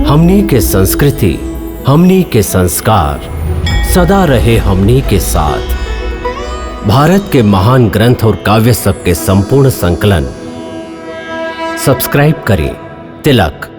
हमनी के संस्कृति, हमनी के संस्कार सदा रहे हमनी के साथ। भारत के महान ग्रंथ और काव्य सब के संपूर्ण संकलन सब्सक्राइब करें तिलक।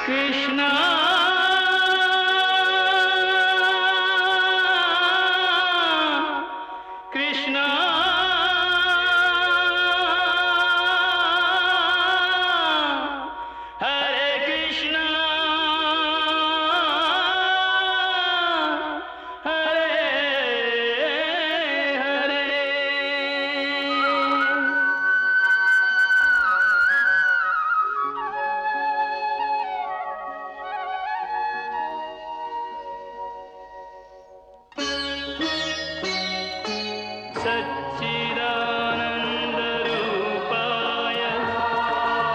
कृष्णा कृष्णा हरे कृष्णा हरे हरे। सच्चिदानन्दरूपाय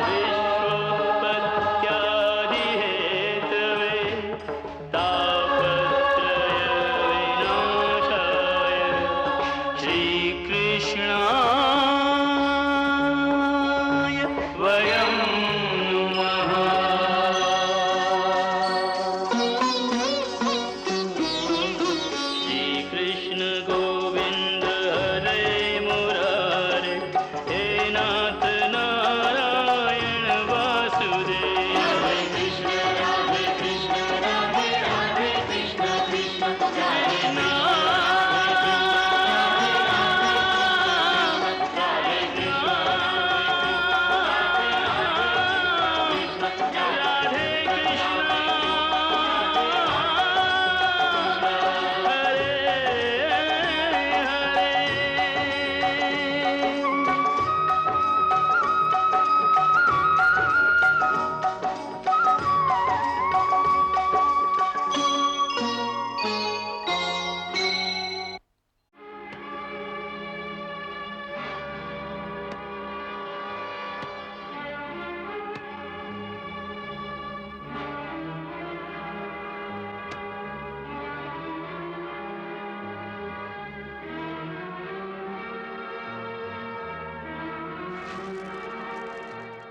विश्वोत्पत्त्यादिहेतवे तापत्रयविनाशाय श्रीकृष्णाय वयं नमः। श्रीकृष्ण गोविन्द हरे मुरारे, हे नाथ नारायण वासुदेव। हरे कृष्ण राधे राधे कृष्ण कृष्ण हरे राधे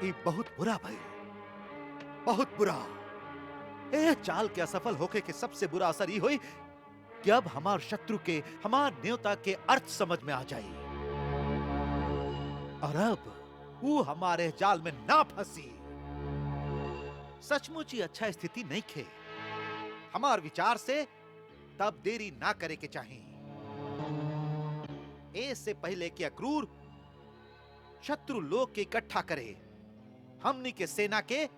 ये बहुत बुरा भाई, बहुत बुरा। ए चाल के असफल होके के सबसे बुरा असर ये हुई कि अब हमार शत्रु के हमार न्योता के अर्थ समझ में आ जाई और अब वो हमारे जाल में ना फंसी। सचमुच ही अच्छा स्थिति नहीं खे। हमार विचार से तब देरी ना करे के चाहिए। इससे पहले कि अक्रूर शत्रु लोग के इकट्ठा करे, हमनी के सेना के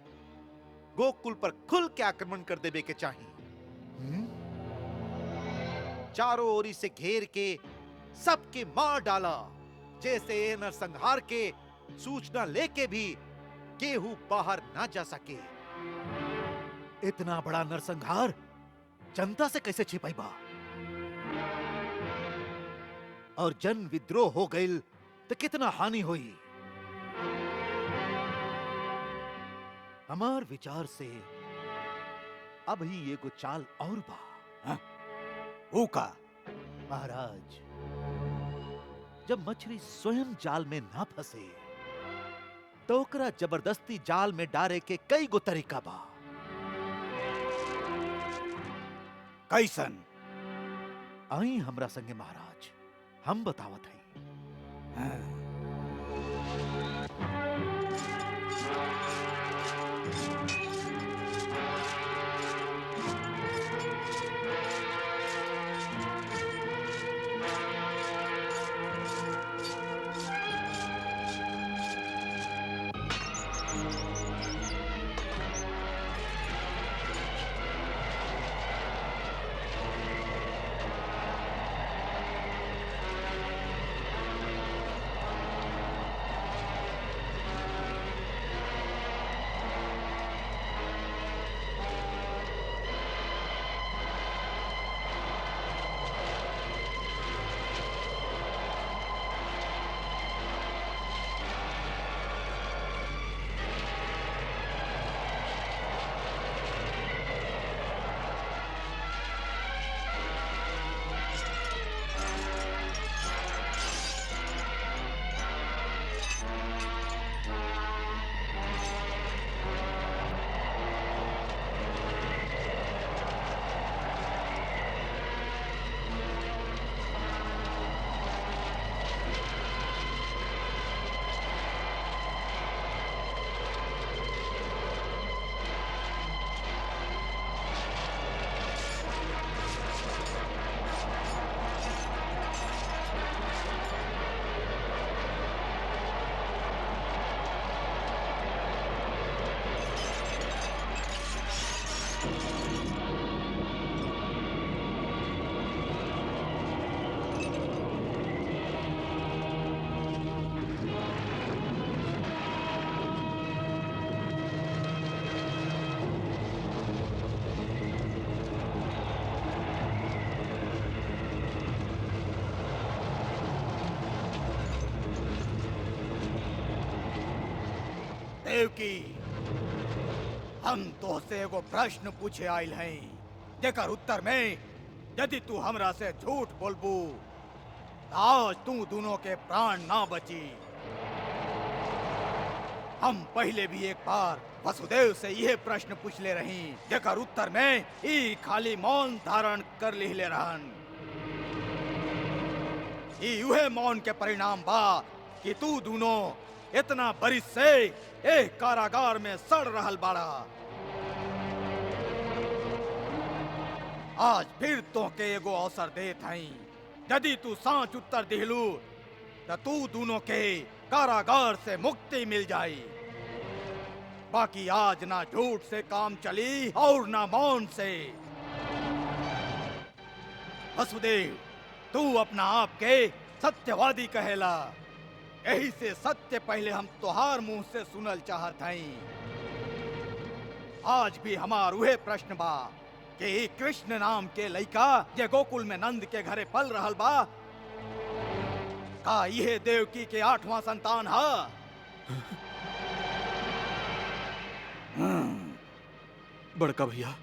गोकुल पर खुल के आक्रमण कर देवे के चाहिए। चारों ओरी से घेर के सबके मार डाला, जैसे नरसंहार के सूचना लेके भी केहू बाहर ना जा सके। इतना बड़ा नरसंहार जनता से कैसे छिपाई बा? और जन विद्रोह हो गई तो कितना हानि हुई। हमार विचार से अब ही ये को चाल और बा। का महाराज, जब मछली स्वयं जाल में ना फंसे तो ओकरा जबरदस्ती जाल में डारे के कई गो तरीका बा। कैसन? आई हमरा संगे महाराज, हम बतावत हई। देवकी, हम तोहसे एगो प्रश्न पूछे आइल हैं, जेकर उत्तर में यदि तू हमरा से झूठ बोलबू तो आज तू दोनों के प्राण ना बची। हम पहले भी एक बार वसुदेव से यह प्रश्न पूछले रही, जेकर उत्तर में ई खाली मौन धारण कर लिहले रहन। ई उहे मौन के परिणाम बा कि तू दोनों इतना बरिस से एक कारागार में सड़ रहल बाड़ा। आज फिर तोहके एगो अवसर देत हई, यदि तू सांच उत्तर दिहलू तो तू दोनों के कारागार से मुक्ति मिल जाई। बाकी आज ना झूठ से काम चली और ना मौन से। वसुदेव, तू अपना आप के सत्यवादी कहेला, यही से सत्य पहले हम तोहार मुंह से सुनल चाहत हई। आज भी हमार उहे प्रश्न बा कि कृष्ण नाम के लइका जे गोकुल में नंद के घरे पल रहल बा, का यह देवकी के 8वां संतान हा? बड़का भैया,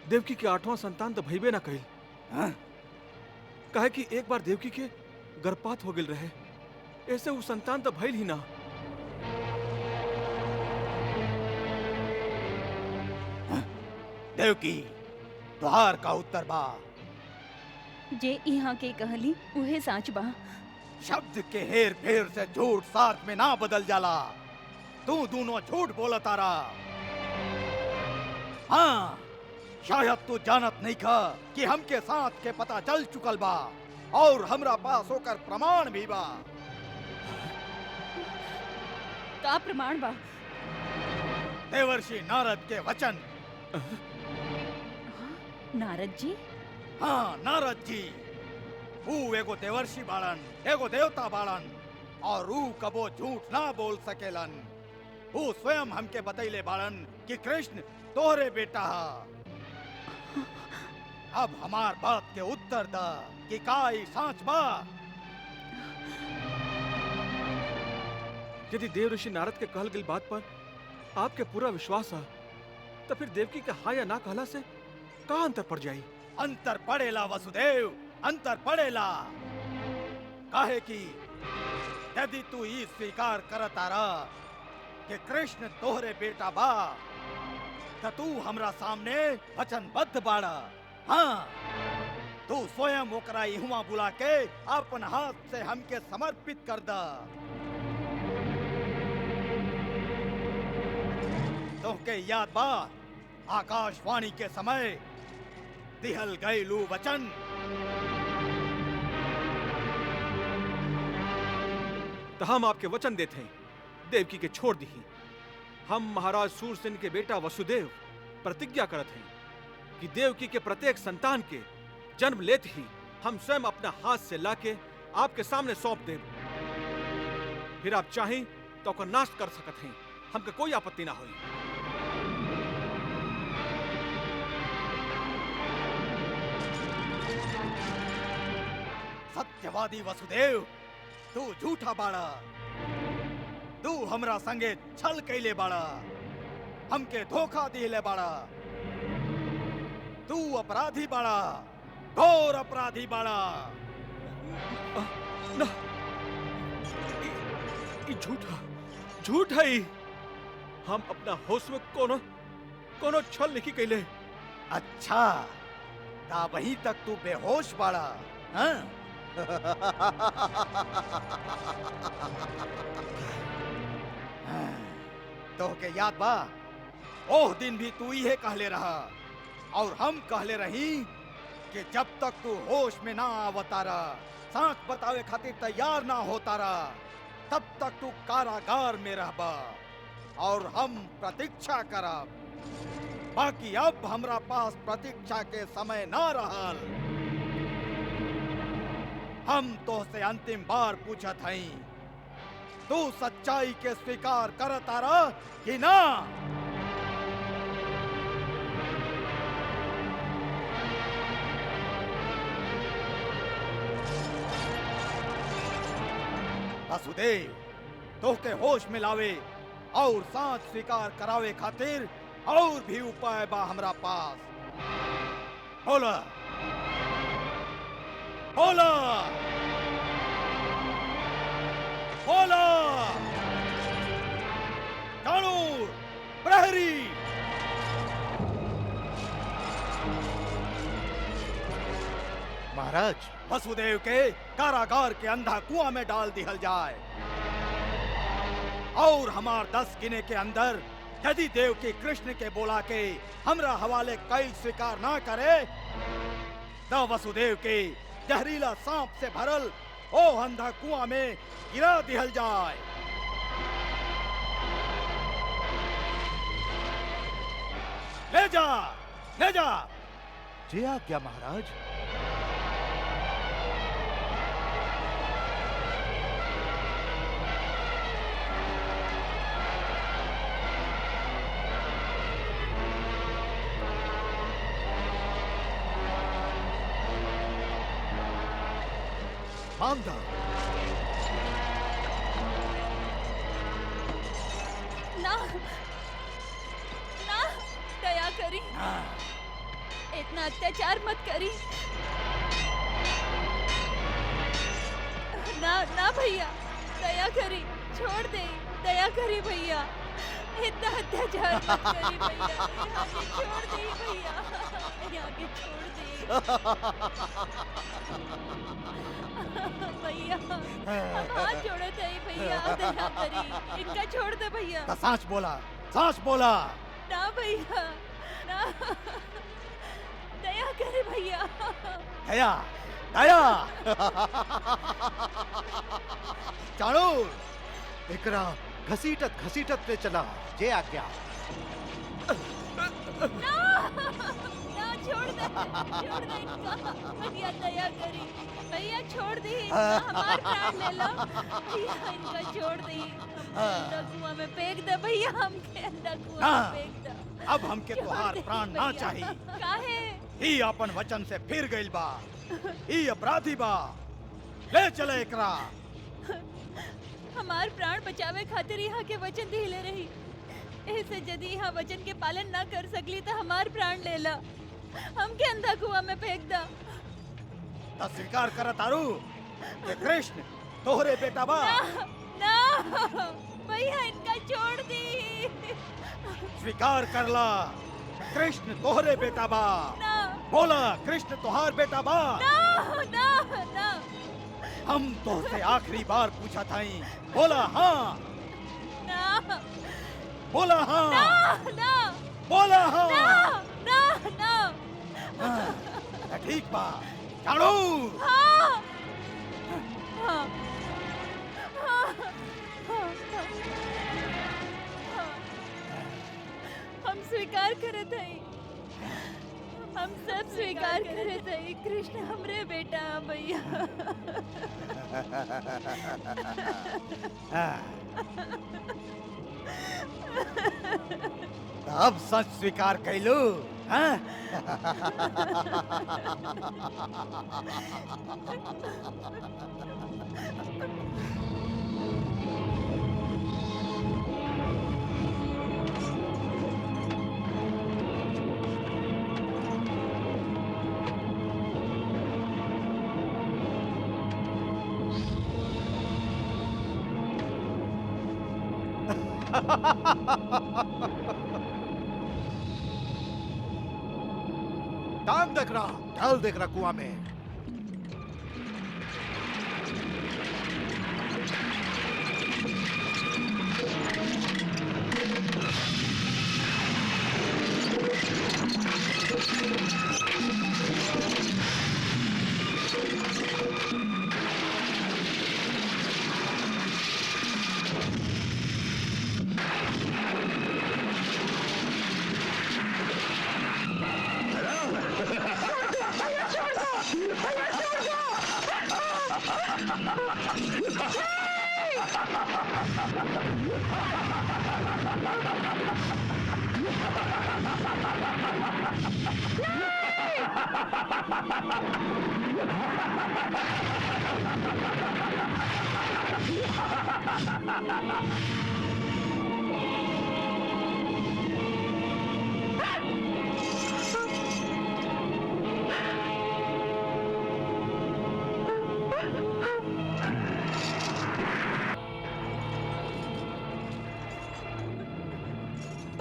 देवकी के 8वां संतान तो भइबे ना कइल। काहे कि एक बार देवकी के गर्भपात हो गेल रहे, ऐसे वो संतान तो भइल ही ना। देवकी, तुहार का उत्तर बा। जे यहाँ के कहली उहे साच बा। शब्द के हेर फेर से झूठ साथ में ना बदल जाला। तू दोनों झूठ बोला तारा। हाँ, शायद तू जानत नहीं खा कि हमके साथ के पता चल चुकल बा और हमरा पास होकर प्रमाण भी बा। का प्रमाण बा? देवर्षि नारद के वचन। नारद जी? हाँ, नारद जी। ऊ एगो देवर्षि बाड़न, एगो देवता बाड़न, और ऊ कबो झूठ ना बोल सकेलन। ऊ स्वयं हमके बतैले बाड़न कि कृष्ण तोहरे बेटा हा। अब हमार बात के उत्तर दा कि का ई सांच बा? यदि देव ऋषि नारद के कहल गई बात पर आपके पूरा विश्वास है, तो फिर देवकी के हाँ या ना कहला से का अंतर पड़ जाई? अंतर पड़ेला वसुदेव, अंतर पड़ेला। काहे कि यदि तू ई स्वीकार करता रहा कि कृष्ण तोहरे बेटा बा, तो तू हमरा सामने वचनबद्ध बाड़ा। हाँ, तू स्वयं ओकरा इहुआ बुला के अपन हाथ से हमके समर्पित कर दा। तोहके याद बा आकाशवाणी के समय दिहल गयलू वचन? तो हम आपके वचन देते हैं, देवकी के छोड़ दी। हम महाराज सूरसेन के बेटा वसुदेव प्रतिज्ञा करत हैं कि देवकी के प्रत्येक संतान के जन्म लेते ही हम स्वयं अपना हाथ से लाके आपके सामने सौंप देव। फिर आप चाहें तो ओकर नाश कर सकत हैं, हमके कोई आपत्ति ना होई। सत्यवादी वसुदेव, तू झूठा बाड़ा। तू हमरा संगे छल कैले बाड़ा, हमके धोखा दिले बाड़ा। तू अपराधी बाड़ा, घोर अपराधी बाड़ा। ना, झूठ है। हम अपना होश में कोनो छल नहीं कैले। अच्छा, ता वहीं तक तू बेहोश बाड़ा? हाँ? तो के याद बा, ओह दिन भी तू ये कहले रहा और हम कहले रही कि जब तक तू होश में ना आवतारा, सांच बतावे खातिर तैयार ना होतारा, तब तक तू कारागार में रहबा और हम प्रतीक्षा करब। बाकी अब हमरा पास प्रतीक्षा के समय ना रहल। हम तो से अंतिम बार पूछत हई, तू सच्चाई के स्वीकार करता रहा कि ना? वसुदेव, तोहके होश में लावे और सांच स्वीकार करावे खातिर और भी उपाय बा हमरा पास। बोला बोला बोला। चाणूर, प्रहरी, महाराज, वसुदेव के कारागार के अंधा कुआं में डाल दिहल जाए और हमार 10 गिने के अंदर यदि देव की कृष्ण के बोला के हमरा हवाले कई स्वीकार ना करे तो वसुदेव के जहरीला सांप से भरल ओ अंधा कुआं में गिरा दिहल जाए। ले जा, ले जा। जे आज्ञा महाराज। मांदा, ना ना, दया करी, इतना अत्याचार मत करी। ना ना भैया, दया करी, छोड़ दे, दया करी भैया, इतना अत्याचार मत करी भैया, यहाँ के छोड़ दे भैया, यहाँ के छोड़ दे भैया, हम हाथ जोड़े थे भैया, दया करी, इनका छोड़ दे भैया। तो सांच बोला, सांच बोला। ना भैया, ना, दया करे भैया। दया, दया। चाणूर, एकरा घसीटत घसीटत पे चला। जे आज्ञा। ना, ना, छोड़ दे इनका, भैया दया करी, भैया छोड़ दे इनका, हमार प्राण ले लो भैया, इनका छोड़ दे, अंधा कुआं में फेंक दे भैया, हमके अंधा कुआं में फेंक दे। अब हमके तोहार प्राण ना चाहिए। काहे? ही अपन वचन से फिर गइल बा, ही अपराधी बा, ले चले एकरा। हमार प्राण बचावे खातिर यहाँ के वचन दिले रही, ऐसे यदि यहाँ वचन के पालन ना कर सकली तो हमार प्राण ले ला, हमके अंधा कुआं में फेंक दा। तो स्वीकार कर तारू कि कृष्ण तोहरे बेटा बा। ना भैया, इनका छोड़ दी। स्वीकार कर ला, कृष्ण तोहरे बेटा बा। ना, बोला, कृष्ण तोहार बेटा बा। ना, ना, ना। हम तोहसे आखिरी बार पूछा था, बोला हाँ, ना, बोला हाँ, ना, ना, बोला हाँ। ना, ना, ना। हाँ, ठीक बा, चाणू। हाँ, हाँ, हाँ, हम स्वीकार करे थे, हम सब स्वीकार करे थे, कृष्ण हमरे बेटा भैया। अब सच स्वीकार कैलू, हाँ? टांग देख रहा, ढाल देख रहा कुआं में।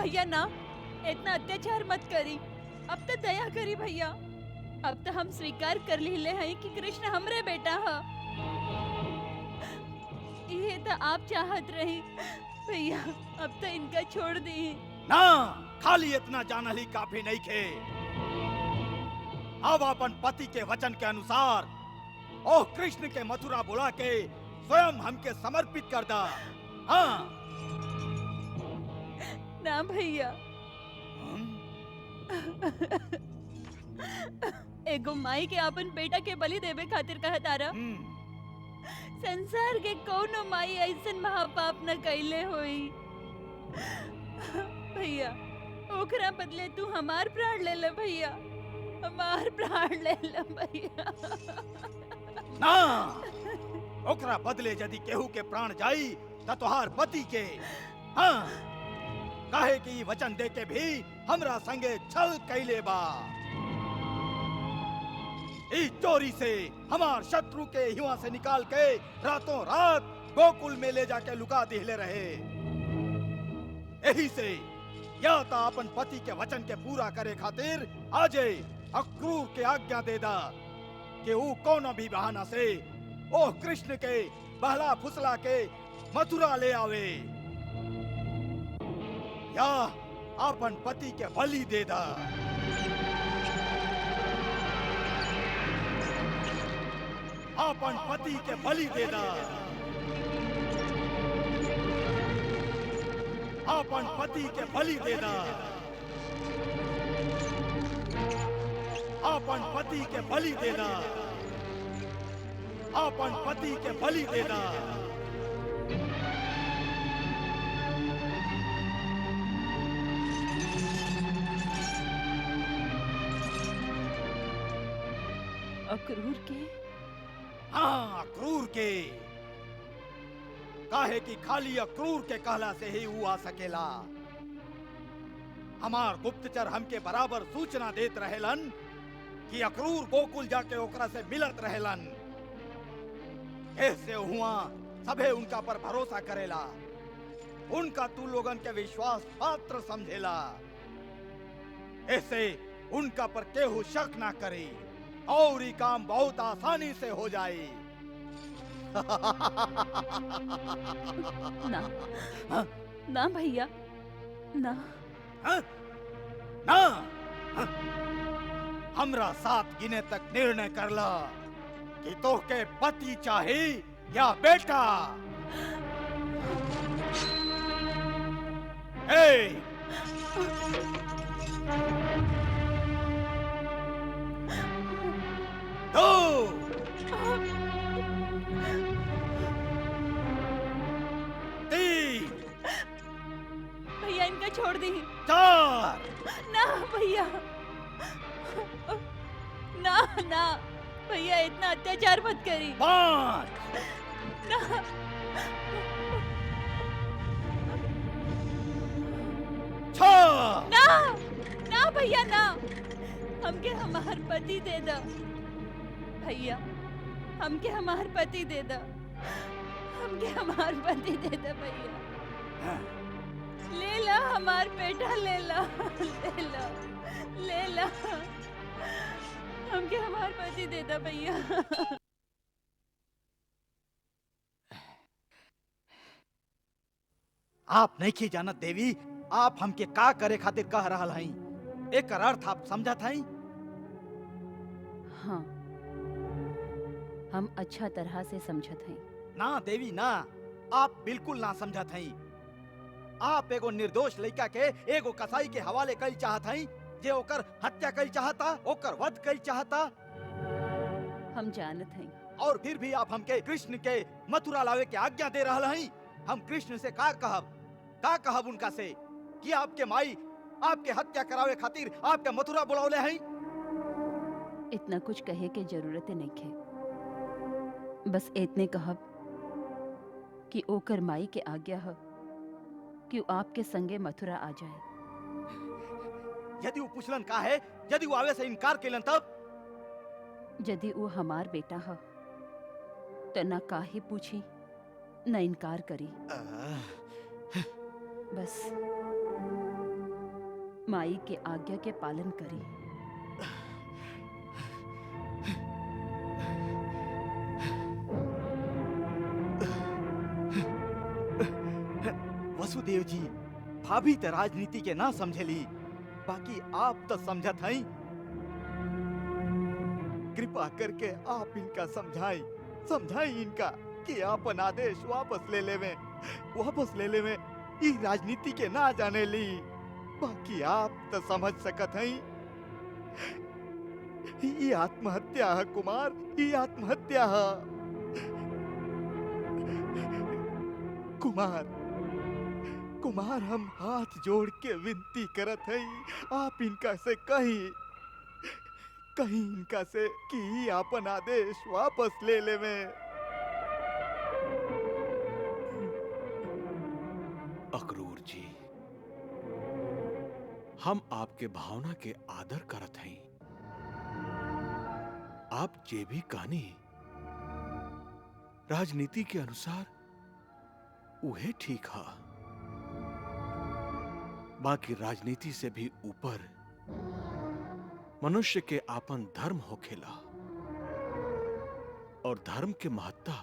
भैया ना, इतना अत्याचार मत करी। अब तो दया करी भैया। अब तो हम स्वीकार कर लीले हैं कि कृष्ण हमरे बेटा है। ये तो आप चाहत रही भैया, अब तो इनका छोड़ दी। ना, खाली इतना जानल ही काफी नहीं खे। अब अपन पति के वचन के अनुसार ओ कृष्ण के मथुरा बुला के स्वयं हमके समर्पित कर दा। हाँ। ना भैया, एगो माई के अपन बेटा के बलि देवे खातिर कहत आरा। संसार के कौनो माई ऐसन महापाप न कैले होई। भैया, ओकरा बदले तू हमार प्राण ले ले भैया, हमार प्राण ले ले भैया। ना, ओकरा बदले यदि केहू के प्राण जाई त तोहार पति के। हाँ, काहे कि वचन दे के भी हमरा संगे छल कैले बा। इस चोरी से हमार शत्रु के हिवा से निकाल के रातों रात गोकुल में ले जाके लुका दिहले रहे। यही से या तो अपन पति के वचन के पूरा करे खातिर आजे अक्रूर के आज्ञा दे दा कि वो कोनो भी बहाना से ओह कृष्ण के बहला फुसला के मथुरा ले आवे, या अपन पति के बलि दे दा। अपन पति के बलि दे दा। अपन पति के बलि दे दा। अपन पति के बलि दे दा। अपन पति के बलि दे दा। अक्रूर के? हाँ, अक्रूर के। काहे कि खाली अक्रूर के कहला से ही वो आ सकेला। हमार गुप्तचर हमके बराबर सूचना देत रहेलन कि अक्रूर गोकुल जाके ओकरा से मिलत रहेलन। ऐसे हुआ सभे उनका पर भरोसा करेला, उनका तू लोगन के विश्वास पात्र समझेला। ऐसे उनका पर केहू शक ना करे और ये काम बहुत आसानी से हो जाए। ना, ना भैया, ना। हाँ? ना, हाँ? हमरा 7 गिने तक निर्णय करला कि तो के पति चाहे या बेटा। ए! 2 3 भैया, इनका छोड़ दी। 4 ना भैया, ना ना भैया, इतना अत्याचार मत करी। 5 ना, 6 ना, ना भैया, ना। हमके हमार पति दे दो भैया, हमके हमार पति दे दो, हमके हमार पति दे दो भैया। ले ला हमार बेटा, ले ला, ले ला, ले ला, हमके हमार पति दे दो भैया। आप नहीं की जानत देवी, आप हमके का करे खातिर कह रहा हई, एक अर्थ आप समझत हई? हाँ, हम अच्छा तरह से समझत हैं। ना देवी ना, आप बिल्कुल ना समझत हई। आप एगो निर्दोष लड़का के एगो कसाई के हवाले कल चाहत हई, जे ओकर हत्या कल चाहता, ओकर वध कल चाहता। हम जानत हैं। और फिर भी आप हमके कृष्ण के मथुरा लावे के आज्ञा दे रहा हई। हम कृष्ण से का कहब उनका से कि आपके माई आपके हत्या करावे खातिर आपके मथुरा बुलावले हई। इतना कुछ कहे के जरूरत नहीं है। बस इतने कहब कि ओकर माई के आज्ञा है कि वो आपके संगे मथुरा आ जाए। यदि वो पूछलन का है, यदि वो आवे से इनकार केलन तब? यदि वो हमार बेटा है तो न काहे पूछी न इनकार करी। बस माई के आज्ञा के पालन करी। वसुदेव जी, भाभी तो राजनीति के ना समझेली, बाकी आप तो समझत हई। कृपा करके आप इनका समझाई इनका कि आपन आदेश वापस ले लेवे ई राजनीति के ना जाने ली। बाकी आप तो समझ सकत हई, ई आत्महत्या है कुमार, ई आत्महत्या है। कुमार हम हाथ जोड़ के विनती करत हई, आप इनका से कहीं इनका से कि आपन आदेश वापस ले लेवे। अक्रूर जी, हम आपके भावना के आदर करत हई। आप जे भी कहानी राजनीति के अनुसार उहे ठीक है। बाकी राजनीति से भी ऊपर मनुष्य के आपन धर्म होखेला, और धर्म के महत्ता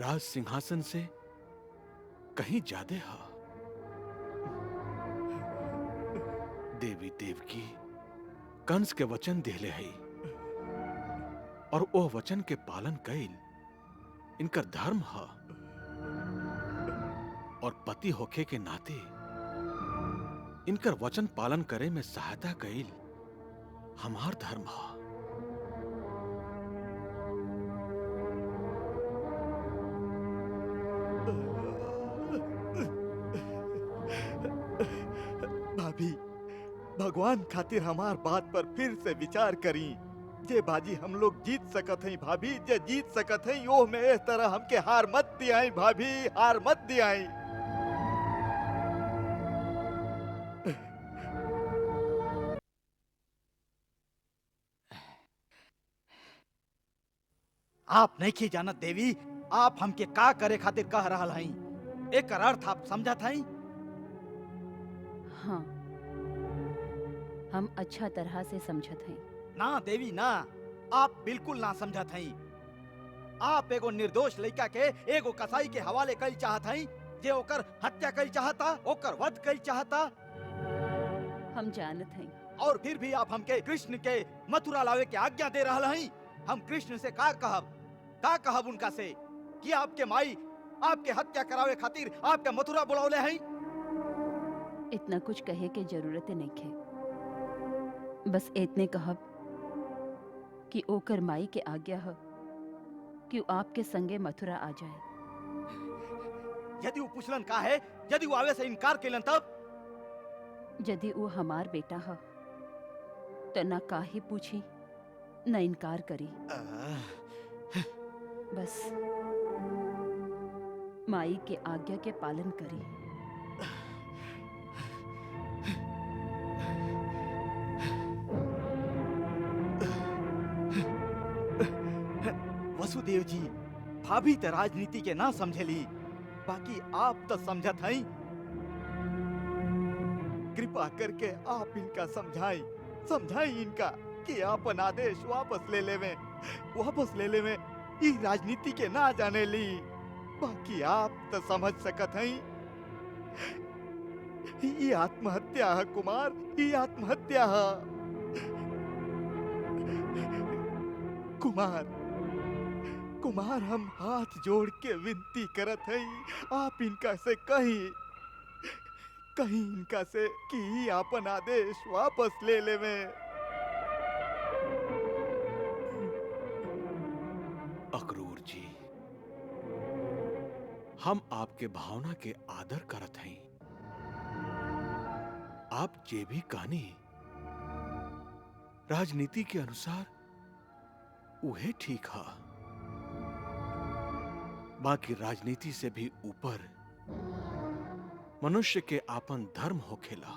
राज सिंहासन से कहीं ज्यादा है। देवी देवकी कंस के वचन देले है, और वो वचन के पालन कईल इनकर धर्म है, और पति होखे के नाते इनकर वचन पालन करे में सहायता कईल हमार धर्म है। भाभी, भगवान खातिर हमार बात पर फिर से विचार करी। जे बाजी हम लोग जीत सकत हई भाभी, जे जीत सकत हई ओह में इस तरह हमके हार मत दियाई भाभी, हार मत दियाई। आप नहीं की जानत देवी, आप हमके का करे खातिर कह रहल हई, एक अर्थ आप समझत हई? हाँ, हम अच्छा तरह से समझत हैं। ना देवी ना, आप बिल्कुल ना समझत हई। आप एगो निर्दोष लड़का के एगो कसाई के हवाले कईल चाहत हई, जे ओकर हत्या कईल चाहता, ओकर वध कईल चाहता। हम जानत हैं। और फिर भी आप हमके कृष्ण के मथुरा लावे के आज्ञा दे रहल हई। हम कृष्ण से का कहब उनका से कि आपके माई आपके हत्या करावे खातिर आपके मथुरा बुलावले हई। इतना कुछ कहे के जरूरत नहीं है। बस इतने कहब कि ओकर माई के आज्ञा है कि वो आपके संगे मथुरा आ जाए। यदि वो पूछलन का है, यदि वो आवे से इनकार केलन तब? यदि वो हमार बेटा है तो ना काहे पूछी न इनकार करी। बस माई के आज्ञा के पालन करी। वसुदेव जी, भाभी तो राजनीति के ना समझेली, बाकी आप तो समझत हई। कृपा करके आप इनका समझाई इनका कि आपन आदेश वापस ले लेवे ई राजनीति के ना जाने ली। बाकी आप तो समझ सकत हई, ई आत्महत्या है कुमार, ई आत्महत्या है। कुमार हम हाथ जोड़ के विनती करत हई, आप इनका से कहीं इनका से कि आपन आदेश वापस ले लेवे। अक्रूर जी, हम आपके भावना के आदर करत हई। आप जे भी कहानी राजनीति के अनुसार उहे ठीक है। बाकी राजनीति से भी ऊपर मनुष्य के आपन धर्म होखेला,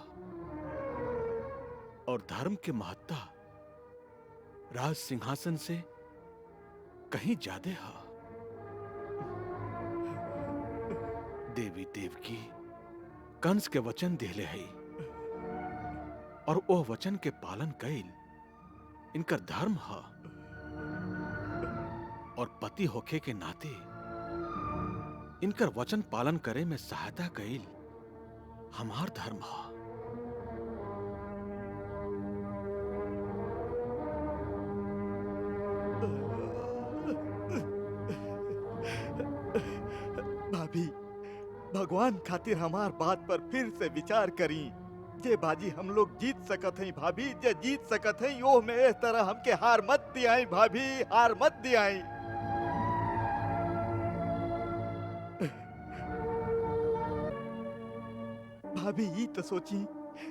और धर्म के महत्ता राज सिंहासन से कहीं ज्यादा है। देवी देवकी कंस के वचन देले है, और ओह वचन के पालन कईल इनकर धर्म है, और पति होखे के नाते इनकर वचन पालन करे में सहायता कईल हमार धर्म है। भाभी, भगवान खातिर हमार बात पर फिर से विचार करी। जे बाजी हम लोग जीत सकत हैं भाभी, जे जीत सकत हैं ओह में इस तरह हमके हार मत दियाई भाभी, हार मत दियाई। भाभी ई तो सोची,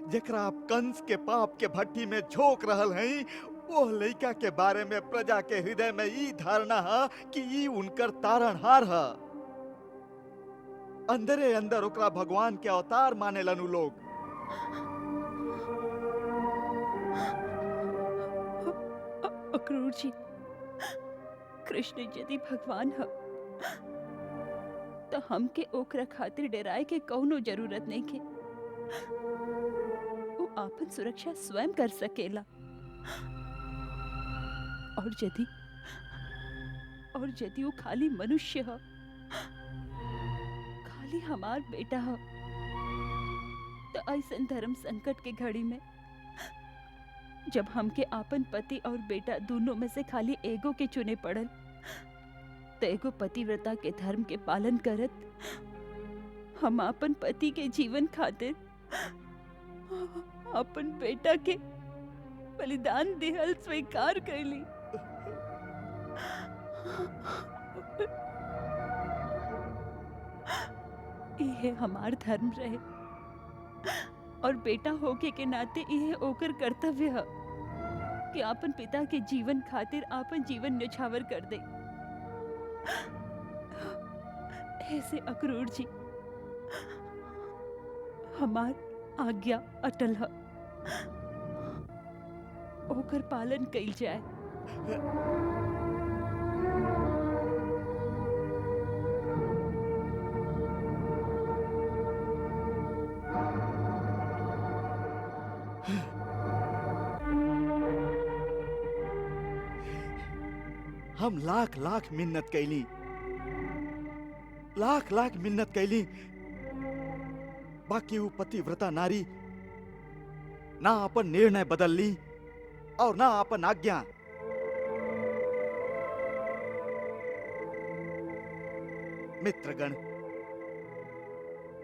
जेकरा आप कंस के पाप के भट्टी में झोंक रहल हैं, ओह लड़का के बारे में प्रजा के हृदय में ई धारणा है कि ई उनकर तारणहार है। अंदरे अंदर ओकरा भगवान के अवतार माने लनु लोग। अक्रूर जी, कृष्ण यदि भगवान है तो हमके ओकरा खातिर डराए के कौनो जरूरत नहीं के। वो आपन सुरक्षा स्वयं कर सकेला। और यदि वो खाली मनुष्य है, खाली हमार बेटा है, तो ऐसन धर्म संकट के घड़ी में जब हमके आपन पति और बेटा दोनों में से खाली एगो के चुने पड़ल, तो एगो पतिव्रता के धर्म के पालन करत हम आपन पति के जीवन खातिर अपन बेटा के बलिदान देहल स्वीकार कैली। ये हमार धर्म रहे, और बेटा होके के नाते यह ओकर कर्तव्य है कि आपन पिता के जीवन खातिर आपन जीवन न्यौछावर कर दे। ऐसे अक्रूर जी, हमार आज्ञा अटल है, ओकर पालन कइल जाए। हम लाख लाख मिन्नत कैली, लाख लाख मिन्नत कैली, बाकी वो पतिव्रता नारी ना अपन निर्णय बदल ली और ना अपन आज्ञा। मित्रगण,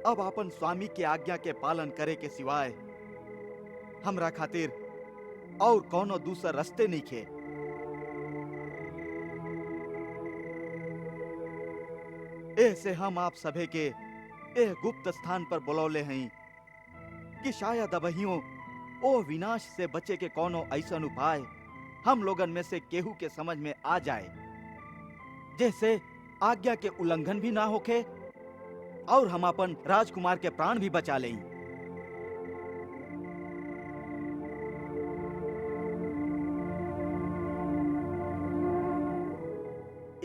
अब अपन स्वामी के आज्ञा के पालन करे के सिवाय हमरा खातिर और कौनो दूसरा रास्ते नहीं खे। ऐसे हम आप सभे के एह गुप्त स्थान पर बुलौले हैं कि शायद अबहियों ओ विनाश से बचे के कोनो ऐसन उपाय हम लोगन में से केहू के समझ में आ जाए, जैसे आज्ञा के उल्लंघन भी ना होके और हम अपन राजकुमार के प्राण भी बचा लें।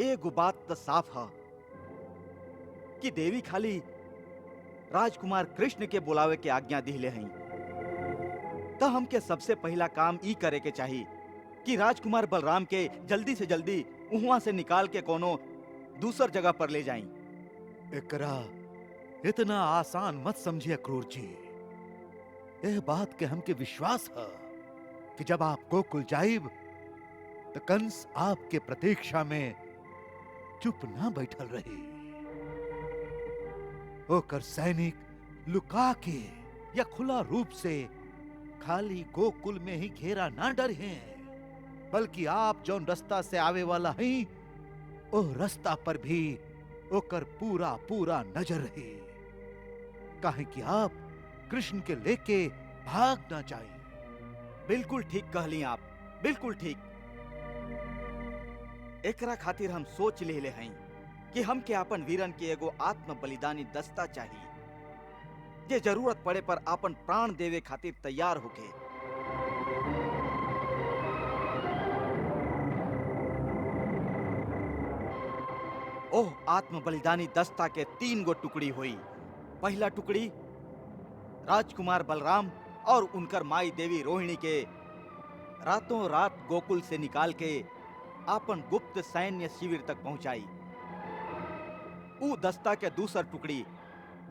एगो बात तो साफ है कि देवी खाली राजकुमार कृष्ण के बुलावे के आज्ञा दिले हैं, तो हमके सबसे पहला काम ई करे के चाहिए कि राजकुमार बलराम के जल्दी से जल्दी वहां से निकाल के कोनो दूसर जगह पर ले जाएं। एकरा इतना आसान मत समझिए अक्रूर जी। यह बात के हमके विश्वास है कि जब आप गोकुल जाइब तो कंस आपके प्रतीक्षा में चुप ना बैठल रही। होकर सैनिक लुका के या खुला रूप से खाली गोकुल में ही घेरा ना डर हैं, बल्कि आप जौन रास्ता से आवे वाला हैं, ओ रास्ता पर भी ओकर पूरा पूरा नजर रही, काहे कि आप कृष्ण के लेके भाग ना जाए। बिल्कुल ठीक कहली आप, बिल्कुल ठीक। एकरा खातिर हम सोच ले हैं कि हम के अपन वीरन के एगो आत्म बलिदानी दस्ता चाहिए, जे जरूरत पड़े पर अपन प्राण देवे खातिर तैयार होके। ओह आत्म बलिदानी दस्ता के 3 गो टुकड़ी हुई। पहला टुकड़ी राजकुमार बलराम और उनकर माई देवी रोहिणी के रातों रात गोकुल से निकाल के आपन गुप्त सैन्य शिविर तक पहुंचाई। ऊ दस्ता के दूसर टुकड़ी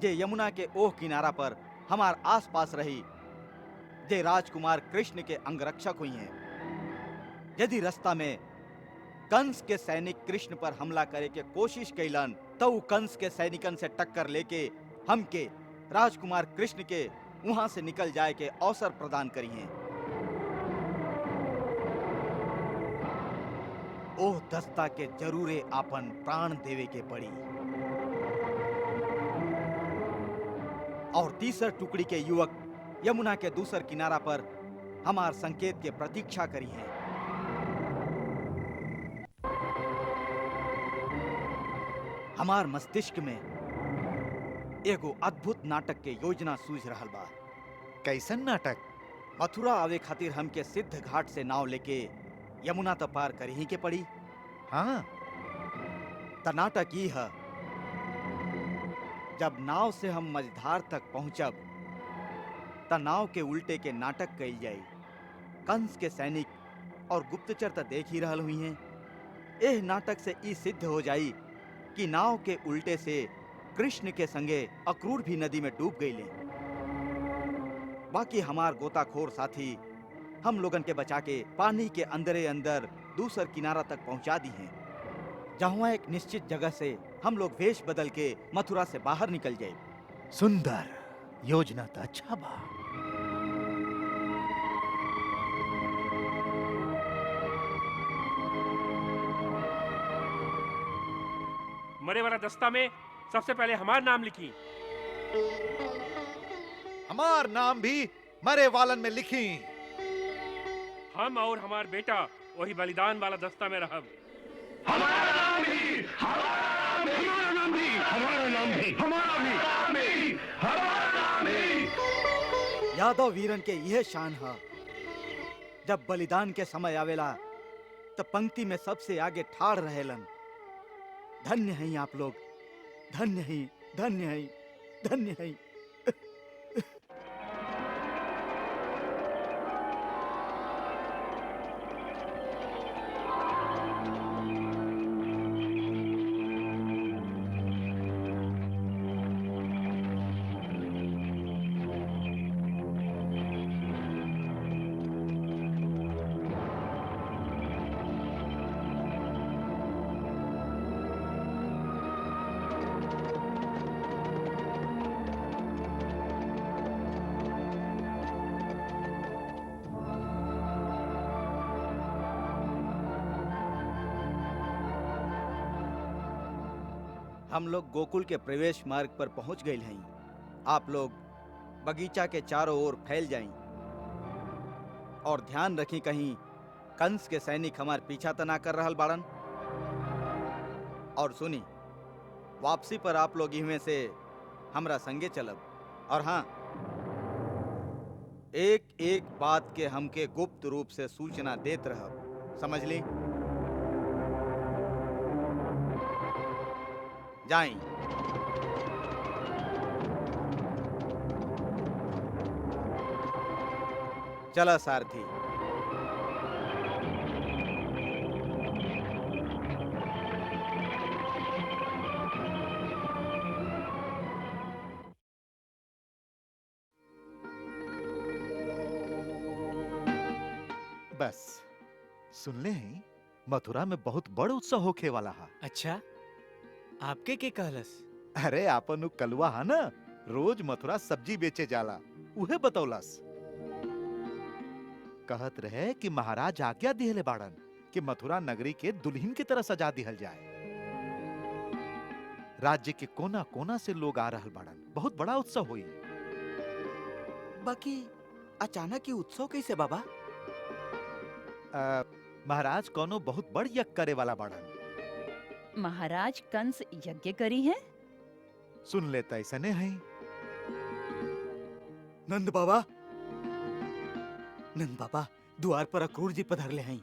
जे यमुना के ओह किनारा पर हमार आस पास रही, जे राजकुमार कृष्ण के अंगरक्षक हुई हैं। यदि रास्ता में कंस के सैनिक कृष्ण पर हमला करे के कोशिश कैलन तो ऊ कंस के सैनिकन से टक्कर लेके हमके राजकुमार कृष्ण के वहां से निकल जाए के अवसर प्रदान करी हैं। ओह दस्ता के जरूरे आपन प्राण देवे के पड़ी। और तीसर टुकड़ी के युवक यमुना के दूसर किनारा पर हमार संकेत के प्रतीक्षा करी हैं। हमार मस्तिष्क में एगो अद्भुत नाटक के योजना सूझ रहल बा। कैसन नाटक? मथुरा आवे खातिर हमके सिद्ध घाट से नाव लेके यमुना तो पार कर ही के पड़ी। हाँ, त नाटक ई है, जब नाव से हम मझधार तक पहुंचब त नाव के उल्टे के नाटक कइल जाई। कंस के सैनिक और गुप्तचर त देख ही रहल हुई हैं। एह नाटक से ई सिद्ध हो जाई कि नाव के उल्टे से कृष्ण के संगे अक्रूर भी नदी में डूब गईले। बाकी हमार गोताखोर साथी हम लोगन के बचा के पानी के अंदरे अंदर दूसर किनारा तक पहुंचा दी हैं, जहां एक निश्चित जगह से हम लोग वेश बदल के मथुरा से बाहर निकल जाए। सुंदर योजना तो अच्छा बा। मरे वाला दस्ता में सबसे पहले हमारा नाम लिखी। हमार नाम भी मरे वालन में लिखी। हम और हमार बेटा वही बलिदान वाला दस्ता में रहब। यादव वीरन के यह शान है, जब बलिदान के समय आवेला तब पंक्ति में सबसे आगे ठाड़ रहेलन। धन्य हैं आप लोग, धन्य हैं, धन्य हैं, धन्य हैं। हम लोग गोकुल के प्रवेश मार्ग पर पहुंच गए हैं। आप लोग बगीचा के चारों ओर फैल जाएं और ध्यान रखें कहीं कंस के सैनिक हमार पीछा तो ना कर रहल बाड़न। और सुनी, वापसी पर आप लोग इनमें से हमरा संगे चलब। और हाँ, एक एक बात के हमके गुप्त रूप से सूचना देत रहब, समझ ली? जाएं। चला सारथी। बस सुन ले हैं, मथुरा में बहुत बड़ उत्सव होखे वाला है। अच्छा, आपके के कहलस? अरे आपन उ कलवा है ना, रोज मथुरा सब्जी बेचे जाला, उहे बतौलस। कहत रहे कि महाराज आज्ञा दिहले बाड़न कि मथुरा नगरी के दुल्हन की तरह सजा दिहल जाए। राज्य के कोना कोना से लोग आ रहल बाड़न, बहुत बड़ा उत्सव हुई। बाकी अचानक ही उत्सव कैसे बाबा? महाराज कोनो बहुत बड़ यज्ञ करे वाला बाड़न। महाराज कंस यज्ञ करी है? सुन लेता ऐसने है। नंद बाबा, नंद बाबा, द्वार पर अक्रूर जी पधरले हैं।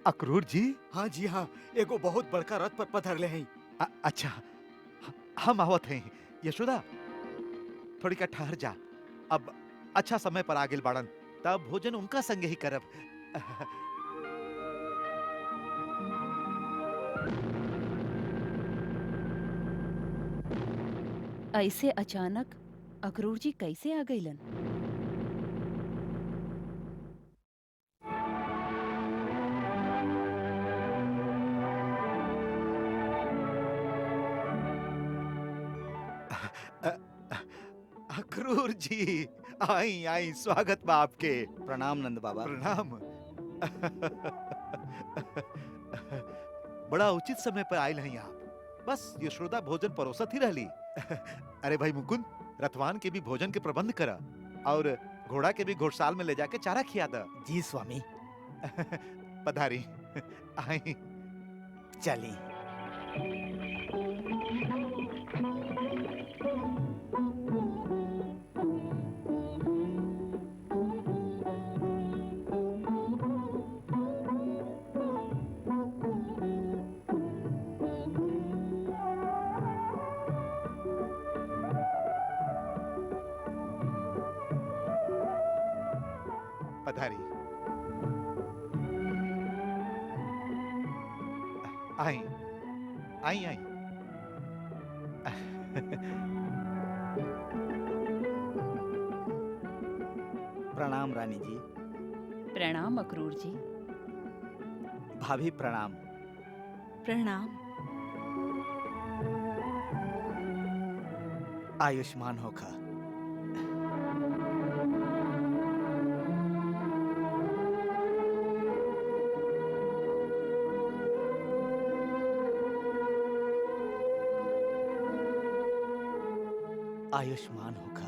अक्रूर जी? हाँ जी हाँ, एगो बहुत बड़का रथ पर पधरले हैं। अच्छा, हम आवत हैं। यशोदा, थोड़ी का ठहर जा, अब अच्छा समय पर आगिल बाड़न, तब भोजन उनका संगे ही करब। ऐसे अचानक अक्रूर जी कैसे आ गईलन? अक्रूर जी, आई आई, स्वागत बा आपके। प्रणाम नंद बाबा। प्रणाम। बड़ा उचित समय पर आयल हैं आप। बस यशोदा भोजन परोसत ही रहली। अरे भाई मुकुंद, रथवान के भी भोजन के प्रबंध करा और घोड़ा के भी घोड़साल में ले जाके चारा खिया दा। जी स्वामी। पधारी। आई। चली। पधारी। आई आई आई। प्रणाम रानी जी। प्रणाम अक्रूर जी। भाभी प्रणाम। प्रणाम। आयुष्मान होखा। आयुष्मान होखा।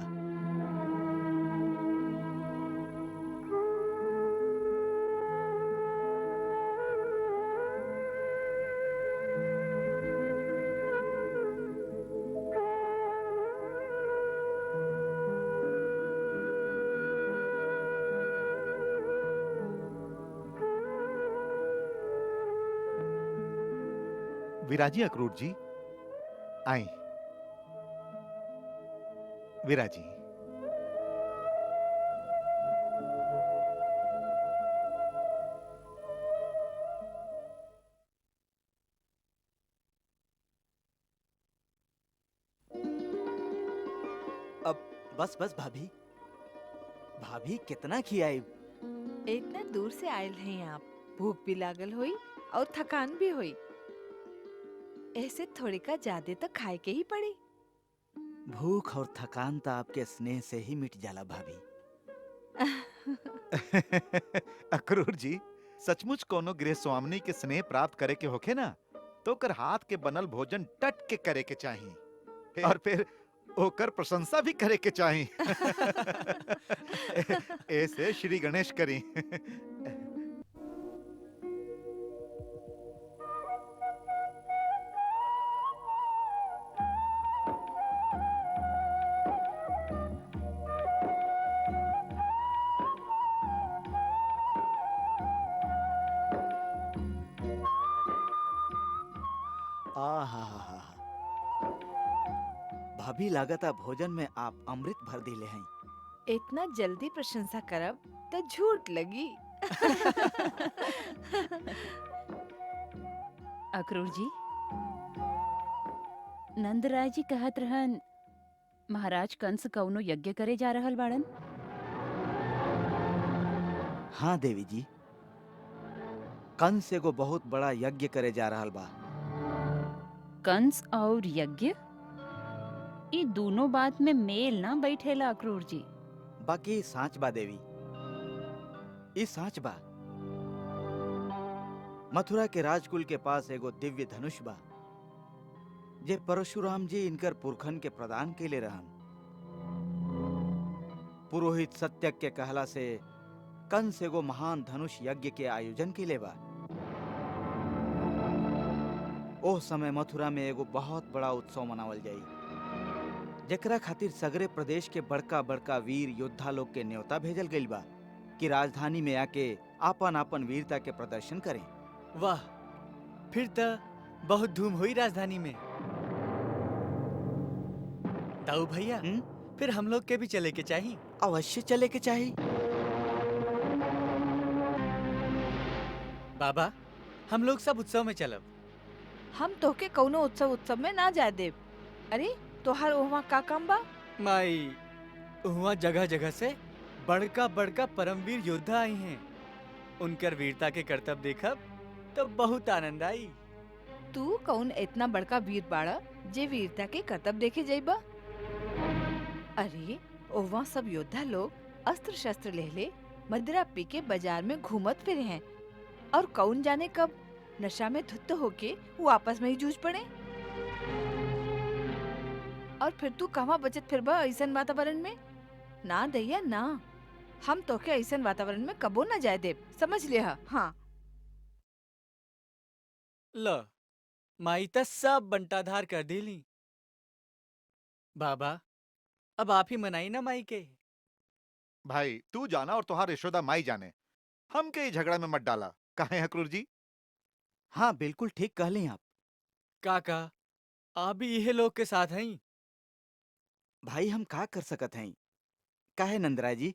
विराजी अक्रूर जी, आई। विराजी। अब बस बस भाभी। भाभी कितना खियाई? इतना दूर से आयल हैं आप, भूख भी लागल होई और थकान भी होई। ऐसे थोड़ी का ज्यादा तो खाए के ही पड़ी। भूख और थकान तो आपके स्नेह से ही मिट जाला भाभी। अक्रूर जी, सचमुच कोनो गृह स्वामिनी के स्नेह प्राप्त करे के होखे ना, तो कर हाथ के बनल भोजन टट के करे के चाहिए और फिर ओकर प्रशंसा भी करे के चाहिए। ऐसे श्री गणेश करी। आहा, भाभी लागता भोजन में आप अमृत भर दिले हैं। इतना जल्दी प्रशंसा करब तो झूठ लगी। अक्रूर जी, नंदराय जी कहत रहन महाराज कंस कौनो यज्ञ करे जा रहल बाड़न। हाँ देवी जी, कंस एगो बहुत बड़ा यज्ञ करे जा रहल बा। कंस और यज्ञ, ये दोनों बात में मेल ना बैठेला अक्रूर जी। बाकी सांच बा देवी, ई सांच बा। मथुरा के राजकुल के पास एगो दिव्य धनुष बा, जे परशुराम जी इनकर पुरखन के प्रदान केले रहन। पुरोहित सत्यक के कहला से कंस एगो महान धनुष यज्ञ के आयोजन केले बा। ओह समय मथुरा में एगो बहुत बड़ा उत्सव मनावल जाई, जेकरा खातिर सगरे प्रदेश के बड़का बड़का वीर योद्धा लोग के न्योता भेजल गइल बा कि राजधानी में आके आपन आपन वीरता के प्रदर्शन करें। वाह, फिर तो बहुत धूम हुई राजधानी में। दाऊ भैया, फिर हम लोग के भी चले के चाहिए। अवश्य चले के चाहिए। बाबा, हम लोग सब उत्सव में चलब। हम तोहके कौनो उत्सव में ना जाए देव। अरे तोहार ओहवा का काम बा? माई, वहाँ जगह जगह से बड़का बड़का परमवीर योद्धा आई हैं। उनकर वीरता के करतब देखब तो बहुत आनंद आई। तू कौन इतना बड़का वीर बाड़ा जे वीरता के करतब देखे जाइबा? अरे ओहवा सब योद्धा लोग अस्त्र शस्त्र ले मदिरा पी के बाजार में घूमत फिरे हैं और कौन जाने कब नशा में धुत होके वो आपस में ही जूझ पड़े। और फिर तू कहाँ बचत फिरबा ऐसन वातावरण में? ना दैया ना, हम तोके ऐसन वातावरण में कबो ना जाए देब, समझ लिया? हाँ। लो, माई तो सब बंटाधार कर देली। बाबा, अब आप ही मनाई ना माई के। भाई तू जाना और तुहार यशोदा माई जाने, हम के ई झगड़ा में मत डाला। काहे अक्रूर जी? हाँ बिल्कुल ठीक कहली आप। काका, आप भी यही लोग के साथ हैं। भाई हम का कर सकत हैं? काहे नंदराय जी?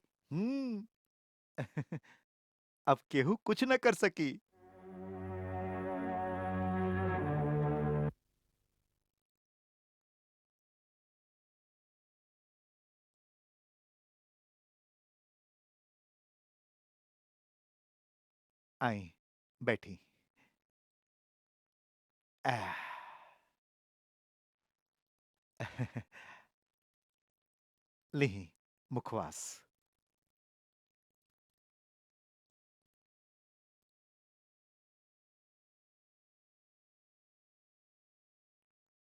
अब केहू कुछ न कर सकी। आई बैठी। लिही मुखवास।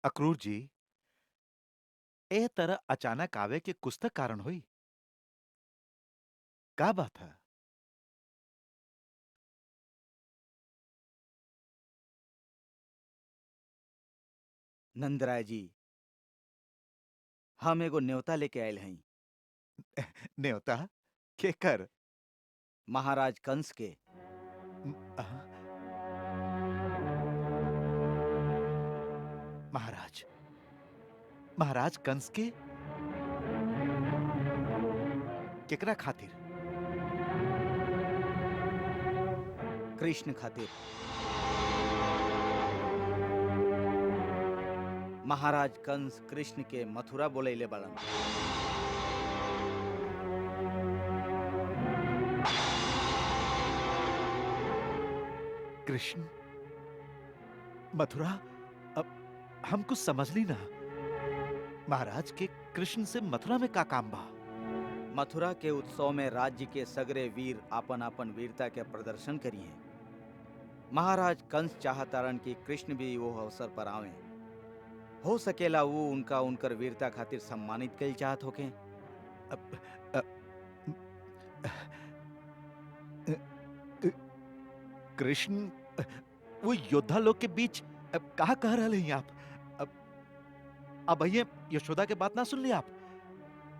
अक्रूर जी, ए तरह अचानक आवे के कुछ तो कारण हुई। का बात है? नंदराय जी, हम एगो न्योता लेके आयल हैं। न्योता के कर? महाराज कंस के। महाराज, महाराज कंस के? केकरा खातिर? कृष्ण खातिर। महाराज कंस कृष्ण के मथुरा बोलैले बड़न। कृष्ण मथुरा? अब हम कुछ समझ ली ना। महाराज के कृष्ण से मथुरा में का काम बा? मथुरा के उत्सव में राज्य के सगरे वीर आपन आपन वीरता के प्रदर्शन करिए। महाराज कंस चाहतारन कि कृष्ण भी वो अवसर पर आवे। हो सकेला वो उनका उनकर वीरता खातिर सम्मानित कइल चाहत होके। कृष्ण वो योद्धा लोग के बीच कहा कह रहे हैं आप? अब ये यशोदा के बात ना सुन ली आप?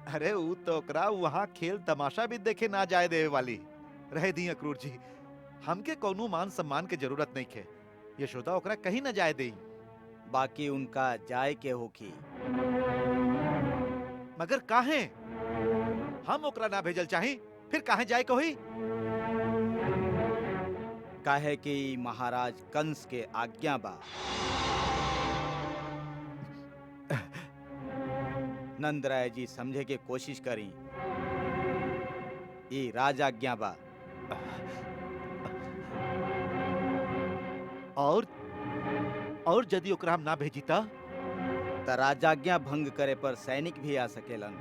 अरे वो तो ओकरा वहां खेल तमाशा भी देखे ना जाए देवे वाली। रह दी अक्रूर जी, हमके कौनो मान सम्मान के जरूरत नहीं है। यशोदा ओकरा कहीं ना जाए दे। बाकी उनका जाए के होखी। मगर काहे? हम ओकरा ना भेजल चाही, फिर काहे जाए के होई? काहे कि महाराज कंस के आज्ञा बा। नंदराय जी समझे के कोशिश करी। ये राज आज्ञा बा। और यदि ओकरा हम ना भेजीता त राजाज्ञा भंग करे पर सैनिक भी आ सकेलन।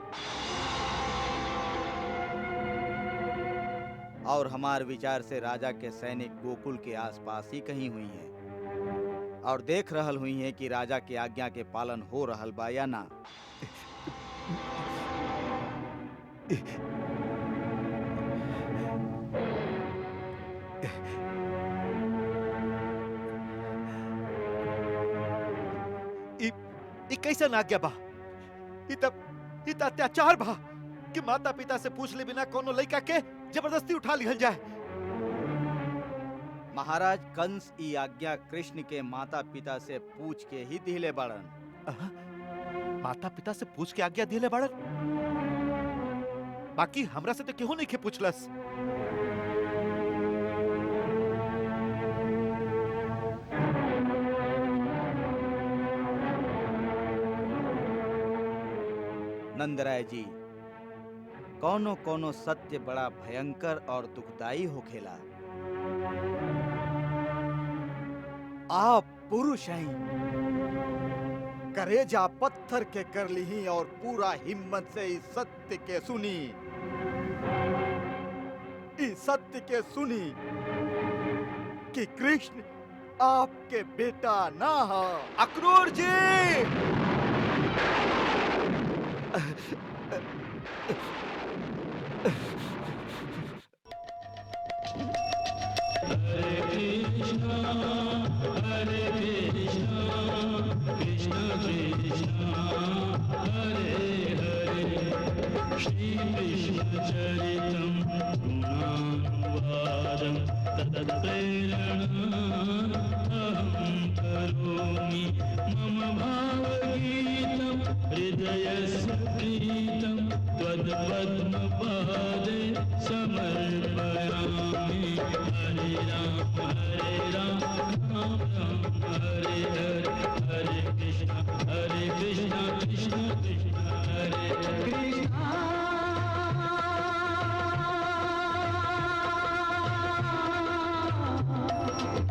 और हमार विचार से राजा के सैनिक गोकुल के आसपास ही कहीं हुई हैं और देख रहल हुई हैं कि राजा के आज्ञा के पालन हो रहल बा या ना। कैसन आज्ञा बा? इ त अत्याचार बा कि माता पिता से पूछ ले बिना कोनो लड़का के जबरदस्ती उठा लिहल जाए। महाराज कंस ई आज्ञा कृष्ण के माता पिता से पूछ के ही दिले बाड़न। माता पिता से पूछ के आज्ञा दिले बाड़न? बाकी हमरा से तो केहू नहीं के पूछलस। नंदराय जी, कोनो कोनो सत्य बड़ा भयंकर और दुखदाई होखेला। आप पुरुष हैं, करेजा पत्थर के कर ली और पूरा हिम्मत से इस सत्य के सुनी, इस सत्य के सुनी कि कृष्ण आपके बेटा ना हो। अक्रूर जी!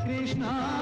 Krishna